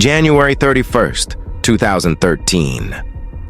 January 31st, 2013.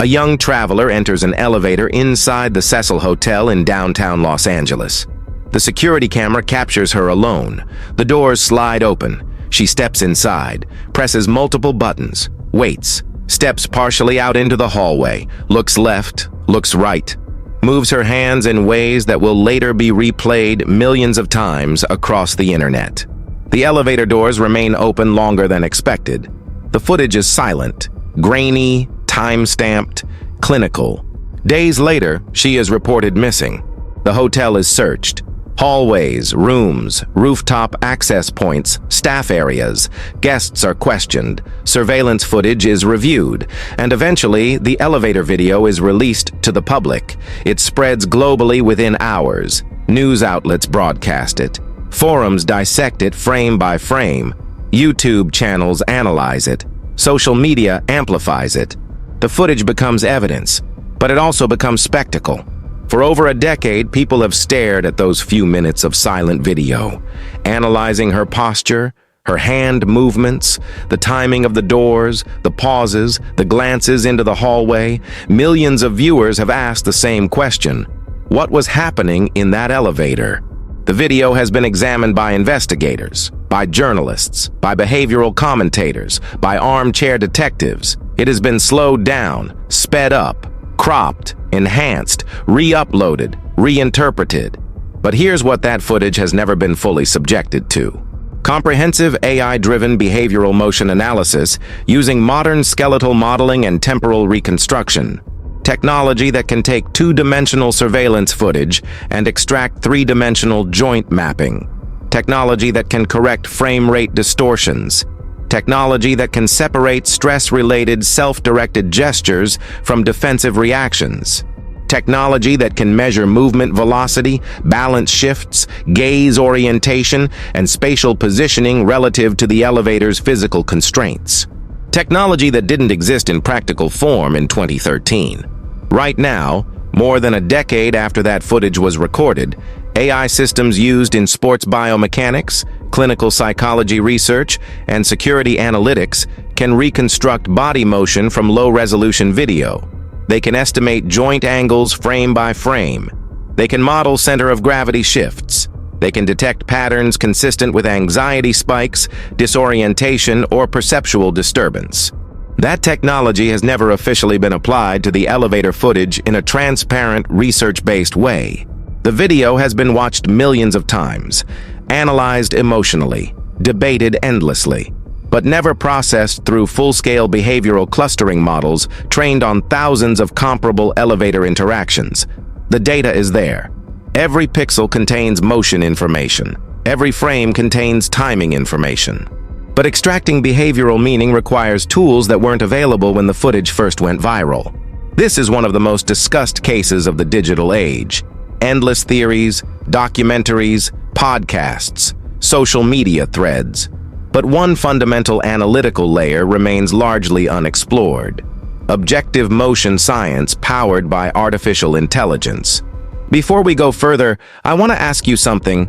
A young traveler enters an elevator inside the Cecil Hotel in downtown Los Angeles. The security camera captures her alone. The doors slide open. She steps inside, presses multiple buttons, waits, steps partially out into the hallway, looks left, looks right, moves her hands in ways that will later be replayed millions of times across the internet. The elevator doors remain open longer than expected. The footage is silent, grainy, time-stamped, clinical. Days later, she is reported missing. The hotel is searched. Hallways, rooms, rooftop access points, staff areas, guests are questioned, surveillance footage is reviewed, and eventually the elevator video is released to the public. It spreads globally within hours. News outlets broadcast it. Forums dissect it frame by frame. YouTube channels analyze it. Social media amplifies it. The footage becomes evidence, but it also becomes spectacle. For over a decade, people have stared at those few minutes of silent video, analyzing her posture, her hand movements, the timing of the doors, the pauses, the glances into the hallway. Millions of viewers have asked the same question: what was happening in that elevator? The video has been examined by investigators, by journalists, by behavioral commentators, by armchair detectives. It has been slowed down, sped up, cropped, enhanced, re-uploaded, reinterpreted. But here's what that footage has never been fully subjected to: comprehensive AI-driven behavioral motion analysis using modern skeletal modeling and temporal reconstruction. Technology that can take two-dimensional surveillance footage and extract three-dimensional joint mapping. Technology that can correct frame rate distortions. Technology that can separate stress-related self-directed gestures from defensive reactions. Technology that can measure movement velocity, balance shifts, gaze orientation, and spatial positioning relative to the elevator's physical constraints. Technology that didn't exist in practical form in 2013. Right now, more than a decade after that footage was recorded, AI systems used in sports biomechanics, clinical psychology research, and security analytics can reconstruct body motion from low-resolution video. They can estimate joint angles frame by frame. They can model center of gravity shifts. They can detect patterns consistent with anxiety spikes, disorientation, or perceptual disturbance. That technology has never officially been applied to the elevator footage in a transparent, research-based way. The video has been watched millions of times, analyzed emotionally, debated endlessly, but never processed through full-scale behavioral clustering models trained on thousands of comparable elevator interactions. The data is there. Every pixel contains motion information. Every frame contains timing information. But extracting behavioral meaning requires tools that weren't available when the footage first went viral. This is one of the most discussed cases of the digital age. Endless theories, documentaries, podcasts, social media threads. But one fundamental analytical layer remains largely unexplored: objective motion science powered by artificial intelligence. Before we go further, I want to ask you something.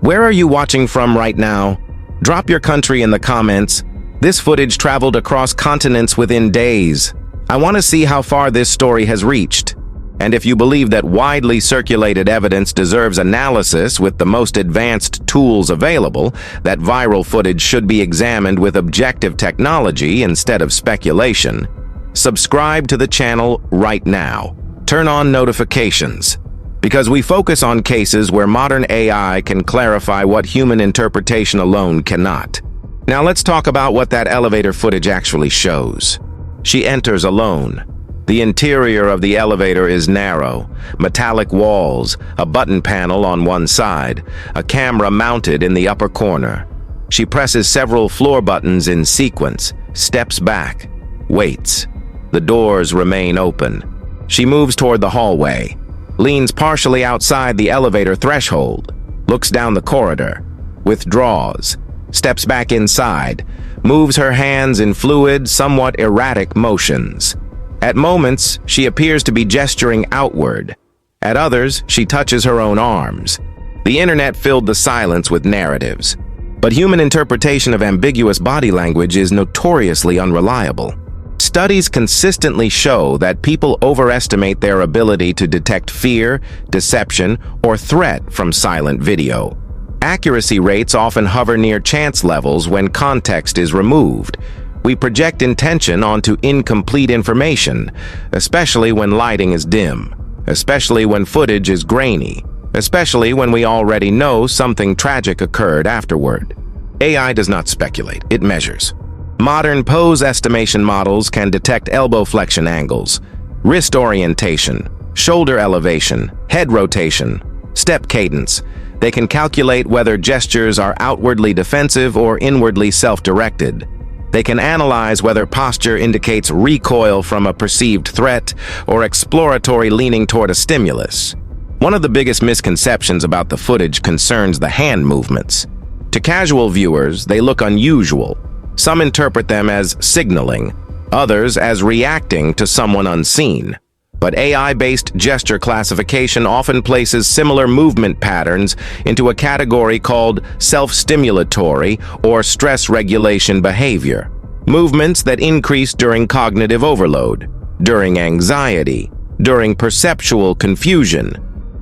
Where are you watching from right now? Drop your country in the comments. This footage traveled across continents within days. I want to see how far this story has reached. And if you believe that widely circulated evidence deserves analysis with the most advanced tools available, that viral footage should be examined with objective technology instead of speculation, subscribe to the channel right now. Turn on notifications, because we focus on cases where modern AI can clarify what human interpretation alone cannot. Now let's talk about what that elevator footage actually shows. She enters alone. The interior of the elevator is narrow, metallic walls, a button panel on one side, a camera mounted in the upper corner. She presses several floor buttons in sequence, steps back, waits. The doors remain open. She moves toward the hallway, leans partially outside the elevator threshold, looks down the corridor, withdraws, steps back inside, moves her hands in fluid, somewhat erratic motions. At moments, she appears to be gesturing outward. At others, she touches her own arms. The internet filled the silence with narratives. But human interpretation of ambiguous body language is notoriously unreliable. Studies consistently show that people overestimate their ability to detect fear, deception, or threat from silent video. Accuracy rates often hover near chance levels when context is removed. We project intention onto incomplete information, especially when lighting is dim, especially when footage is grainy, especially when we already know something tragic occurred afterward. AI does not speculate, it measures. Modern pose estimation models can detect elbow flexion angles, wrist orientation, shoulder elevation, head rotation, step cadence. They can calculate whether gestures are outwardly defensive or inwardly self-directed. They can analyze whether posture indicates recoil from a perceived threat or exploratory leaning toward a stimulus. One of the biggest misconceptions about the footage concerns the hand movements. To casual viewers, they look unusual. Some interpret them as signaling, others as reacting to someone unseen. But AI-based gesture classification often places similar movement patterns into a category called self-stimulatory or stress regulation behavior. Movements that increase during cognitive overload, during anxiety, during perceptual confusion.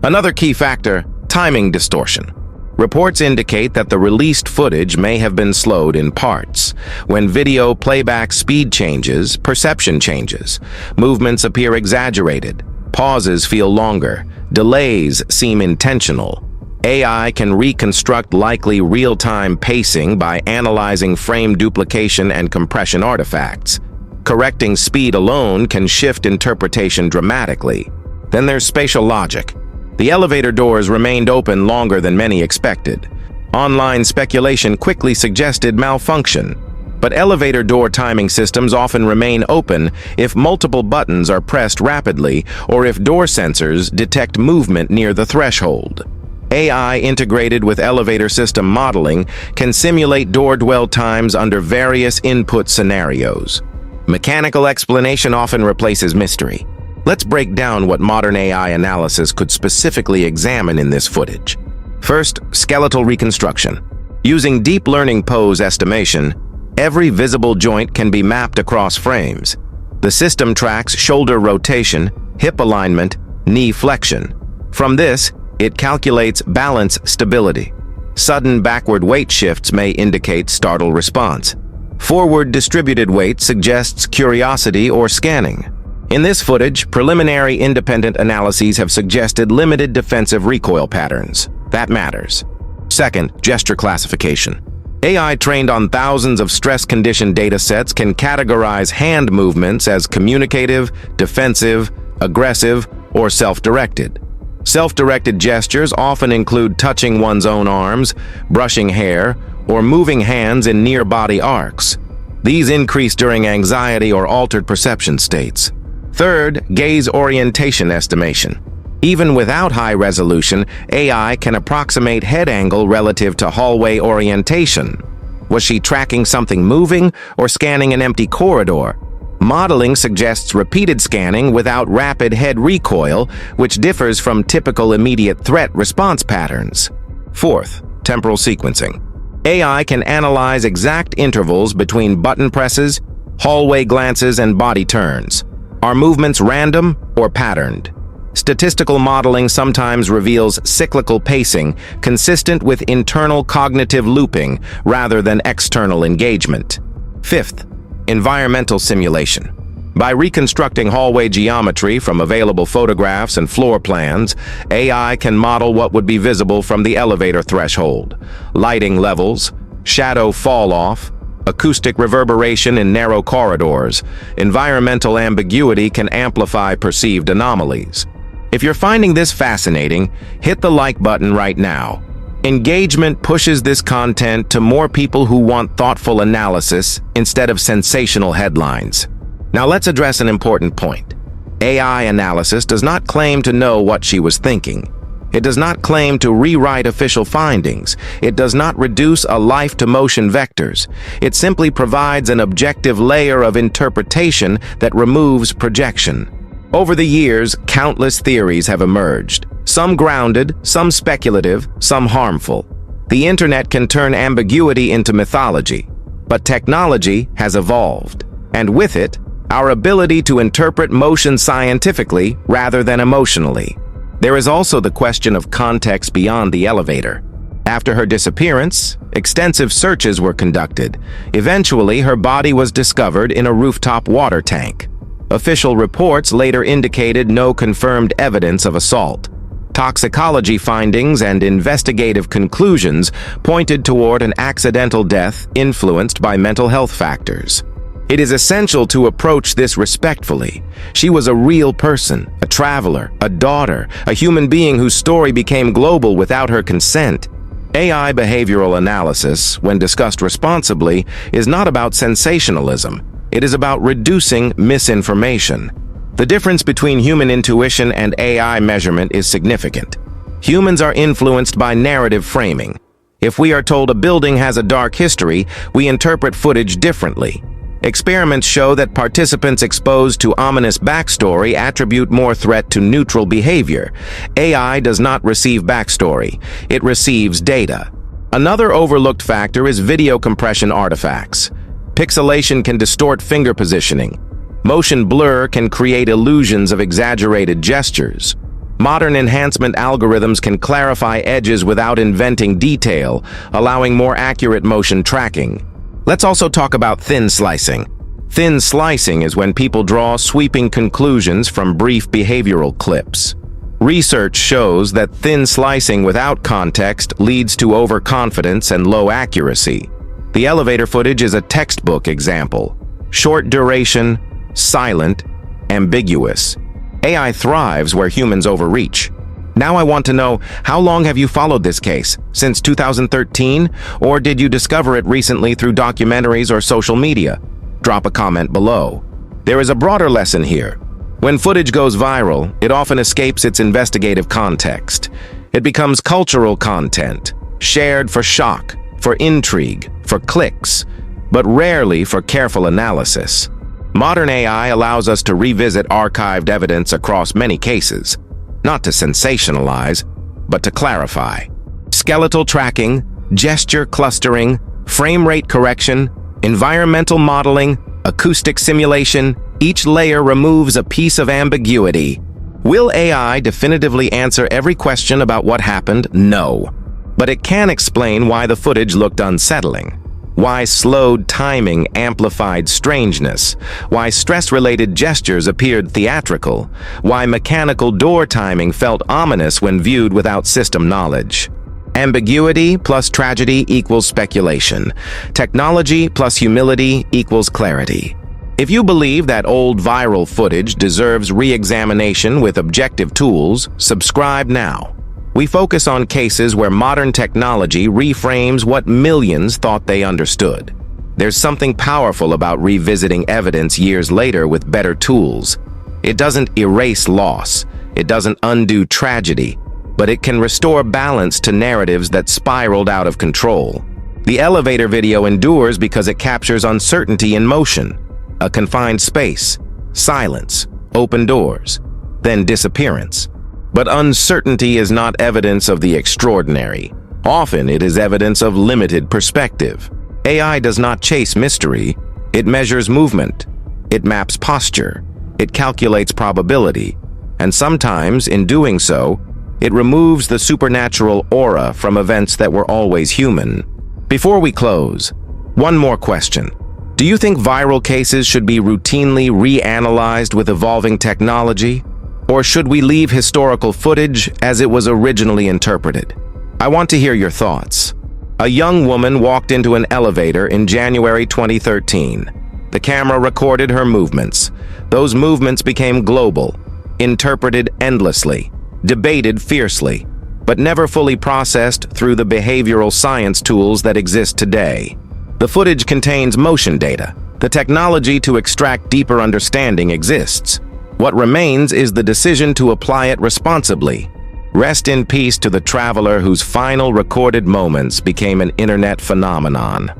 Another key factor, timing distortion. Reports indicate that the released footage may have been slowed in parts. When video playback speed changes, perception changes. Movements appear exaggerated. Pauses feel longer. Delays seem intentional. AI can reconstruct likely real-time pacing by analyzing frame duplication and compression artifacts. Correcting speed alone can shift interpretation dramatically. Then there's spatial logic. The elevator doors remained open longer than many expected. Online speculation quickly suggested malfunction. But elevator door timing systems often remain open if multiple buttons are pressed rapidly or if door sensors detect movement near the threshold. AI integrated with elevator system modeling can simulate door dwell times under various input scenarios. Mechanical explanation often replaces mystery. Let's break down what modern AI analysis could specifically examine in this footage. First, skeletal reconstruction. Using deep learning pose estimation, every visible joint can be mapped across frames. The system tracks shoulder rotation, hip alignment, knee flexion. From this, it calculates balance stability. Sudden backward weight shifts may indicate startle response. Forward distributed weight suggests curiosity or scanning. In this footage, preliminary independent analyses have suggested limited defensive recoil patterns. That matters. Second, gesture classification. AI trained on thousands of stress-conditioned datasets can categorize hand movements as communicative, defensive, aggressive, or self-directed. Self-directed gestures often include touching one's own arms, brushing hair, or moving hands in near-body arcs. These increase during anxiety or altered perception states. Third, gaze orientation estimation. Even without high resolution, AI can approximate head angle relative to hallway orientation. Was she tracking something moving or scanning an empty corridor? Modeling suggests repeated scanning without rapid head recoil, which differs from typical immediate threat response patterns. Fourth, temporal sequencing. AI can analyze exact intervals between button presses, hallway glances, and body turns. Are movements random or patterned? Statistical modeling sometimes reveals cyclical pacing consistent with internal cognitive looping rather than external engagement. Fifth, environmental simulation. By reconstructing hallway geometry from available photographs and floor plans, AI can model what would be visible from the elevator threshold: lighting levels, shadow fall-off, acoustic reverberation in narrow corridors. Environmental ambiguity can amplify perceived anomalies. If you're finding this fascinating, hit the like button right now. Engagement pushes this content to more people who want thoughtful analysis instead of sensational headlines. Now let's address an important point. AI analysis does not claim to know what she was thinking. It does not claim to rewrite official findings. It does not reduce a life to motion vectors. It simply provides an objective layer of interpretation that removes projection. Over the years, countless theories have emerged, some grounded, some speculative, some harmful. The internet can turn ambiguity into mythology, but technology has evolved, and with it, our ability to interpret motion scientifically rather than emotionally. There is also the question of context beyond the elevator. After her disappearance, extensive searches were conducted. Eventually, her body was discovered in a rooftop water tank. Official reports later indicated no confirmed evidence of assault. Toxicology findings and investigative conclusions pointed toward an accidental death influenced by mental health factors. It is essential to approach this respectfully. She was a real person, a traveler, a daughter, a human being whose story became global without her consent. AI behavioral analysis, when discussed responsibly, is not about sensationalism. It is about reducing misinformation. The difference between human intuition and AI measurement is significant. Humans are influenced by narrative framing. If we are told a building has a dark history, we interpret footage differently. Experiments show that participants exposed to ominous backstory attribute more threat to neutral behavior. AI does not receive backstory. It receives data. Another overlooked factor is video compression artifacts. Pixelation can distort finger positioning. Motion blur can create illusions of exaggerated gestures. Modern enhancement algorithms can clarify edges without inventing detail, allowing more accurate motion tracking. Let's also talk about thin slicing. Thin slicing is when people draw sweeping conclusions from brief behavioral clips. Research shows that thin slicing without context leads to overconfidence and low accuracy. The elevator footage is a textbook example. Short duration, silent, ambiguous. AI thrives where humans overreach. Now I want to know, how long have you followed this case? Since 2013? Or did you discover it recently through documentaries or social media? Drop a comment below. There is a broader lesson here. When footage goes viral, it often escapes its investigative context. It becomes cultural content, shared for shock, for intrigue, for clicks, but rarely for careful analysis. Modern AI allows us to revisit archived evidence across many cases, not to sensationalize, but to clarify. Skeletal tracking, gesture clustering, frame rate correction, environmental modeling, acoustic simulation, each layer removes a piece of ambiguity. Will AI definitively answer every question about what happened? No. But it can explain why the footage looked unsettling. Why slowed timing amplified strangeness, why stress-related gestures appeared theatrical, why mechanical door timing felt ominous when viewed without system knowledge. Ambiguity plus tragedy equals speculation. Technology plus humility equals clarity. If you believe that old viral footage deserves re-examination with objective tools, subscribe now. We focus on cases where modern technology reframes what millions thought they understood. There's something powerful about revisiting evidence years later with better tools. It doesn't erase loss, it doesn't undo tragedy, but it can restore balance to narratives that spiraled out of control. The elevator video endures because it captures uncertainty in motion, a confined space, silence, open doors, then disappearance. But uncertainty is not evidence of the extraordinary. Often it is evidence of limited perspective. AI does not chase mystery. It measures movement. It maps posture. It calculates probability. And sometimes, in doing so, it removes the supernatural aura from events that were always human. Before we close, one more question. Do you think viral cases should be routinely reanalyzed with evolving technology? Or should we leave historical footage as it was originally interpreted? I want to hear your thoughts. A young woman walked into an elevator in January 2013. The camera recorded her movements. Those movements became global, interpreted endlessly, debated fiercely, but never fully processed through the behavioral science tools that exist today. The footage contains motion data. The technology to extract deeper understanding exists. What remains is the decision to apply it responsibly. Rest in peace to the traveler whose final recorded moments became an internet phenomenon.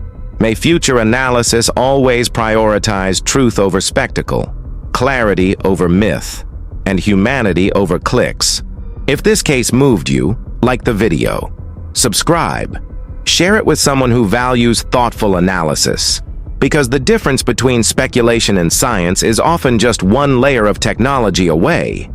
May future analysis always prioritize truth over spectacle, clarity over myth, and humanity over clicks. If this case moved you, like the video, subscribe, Share it with someone who values thoughtful analysis. Because the difference between speculation and science is often just one layer of technology away.